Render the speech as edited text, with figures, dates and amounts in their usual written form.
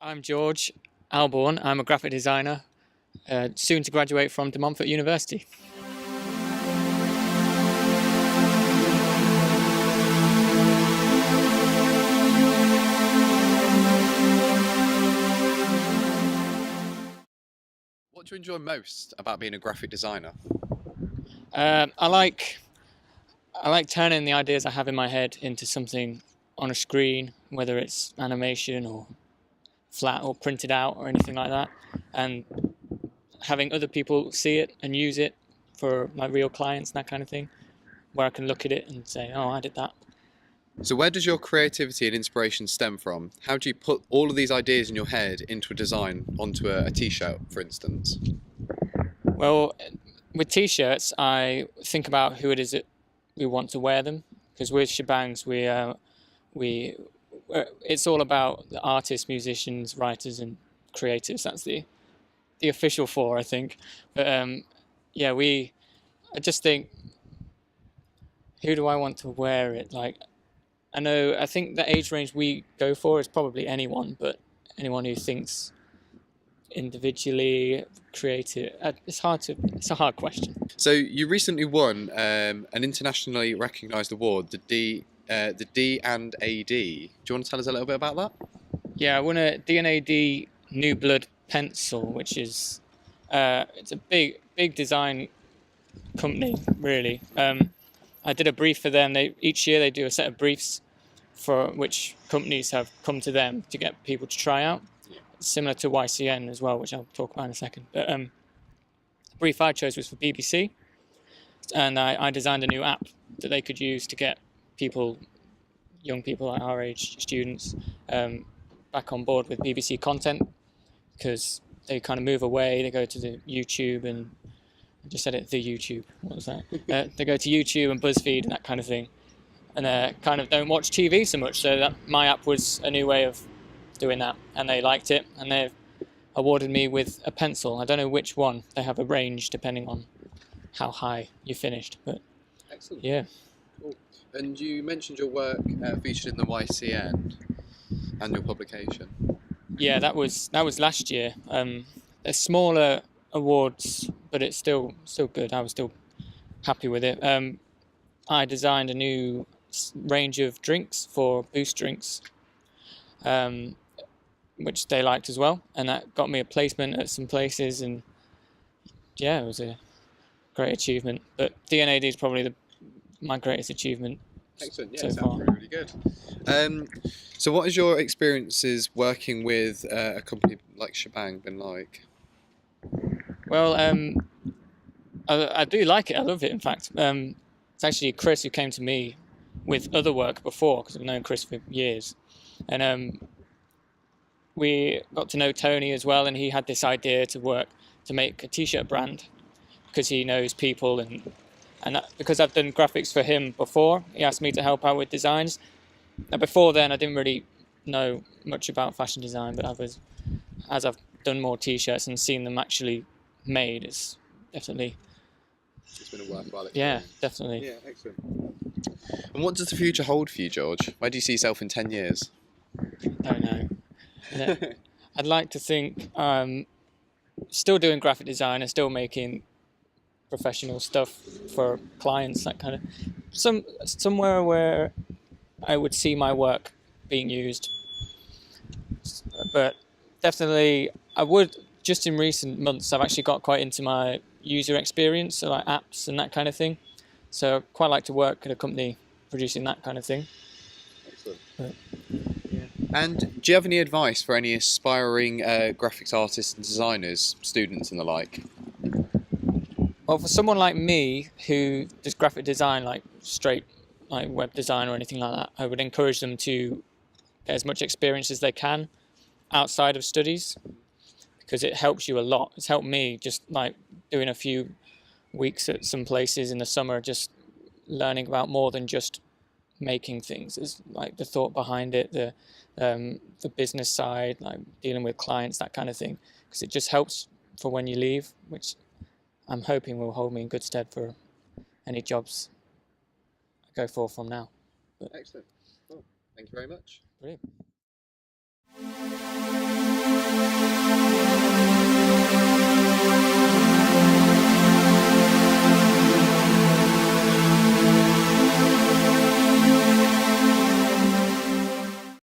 I'm George Alborn. I'm a graphic designer, soon to graduate from Montfort University. What do you enjoy most about being a graphic designer? I like turning the ideas I have in my head into something on a screen, whether it's animation or flat or printed out or anything like that, and having other people see it and use it for like real clients and that kind of thing, where I can look at it and say, oh, I did that. So where does your creativity and inspiration stem from? How do you put all of these ideas in your head into a design onto a t-shirt, for instance? Well, with t-shirts, I think about who it is that we want to wear them, because with shebangs, it's all about the artists, musicians, writers, and creatives. That's the official four, I think. But I just think, who do I want to wear it? Like, I think the age range we go for is probably anyone, but anyone who thinks individually creative. It's a hard question. So you recently won an internationally recognised award, the d&ad. Do you want to tell us a little bit about that? Yeah, I won a d&ad New Blood pencil, which is it's a big design company, really. I did a brief for them. Each year they do a set of briefs for which companies have come to them to get people to try out. Yeah. Similar to YCN as well, which I'll talk about in a second. But the brief I chose was for BBC, and I designed a new app that they could use to get young people like our age, students, back on board with BBC content, because they kind of move away. They go to the YouTube and I just said it, the YouTube. What was that? They go to YouTube and BuzzFeed and that kind of thing, and kind of don't watch TV so much. So my app was a new way of doing that, and they liked it, and they've awarded me with a pencil. I don't know which one. They have a range depending on how high you finished, but excellent. Yeah. Cool. And you mentioned your work featured in the YCN annual publication. Yeah, that was last year. They're smaller awards, but it's still good. I was still happy with it. I designed a new range of drinks for Boost drinks, which they liked as well, and that got me a placement at some places, and yeah, it was a great achievement. But d&ad is probably my greatest achievement. Excellent. Yeah, so sounds far. really good. So what has your experiences working with a company like Shebang been like? Well, I do like it. I love it, in fact. It's actually Chris who came to me with other work before, because I've known Chris for years. And we got to know Tony as well, and he had this idea to make a t-shirt brand, because he knows people, and because I've done graphics for him before, he asked me to help out with designs. Now, before then, I didn't really know much about fashion design, but as I've done more t-shirts and seen them actually made, it's been a worthwhile experience. Yeah, definitely. Yeah, excellent. And what does the future hold for you, George? Where do you see yourself in 10 years? Don't know. I'd like to think still doing graphic design and still making professional stuff for clients, that kind of somewhere where I would see my work being used. But definitely I would, just in recent months I've actually got quite into my user experience, so like apps and that kind of thing, so I'd quite like to work at a company producing that kind of thing. Excellent. Yeah. And do you have any advice for any aspiring graphics artists and designers, students and the like? Well, for someone like me who does graphic design, like straight like web design or anything like that, I would encourage them to get as much experience as they can outside of studies, because it helps you a lot. It's helped me, just like doing a few weeks at some places in the summer, just learning about more than just making things. It's like the thought behind it, the business side, like dealing with clients, that kind of thing, because it just helps for when you leave, which I'm hoping will hold me in good stead for any jobs I go for from now. Excellent. Well, thank you very much. Brilliant.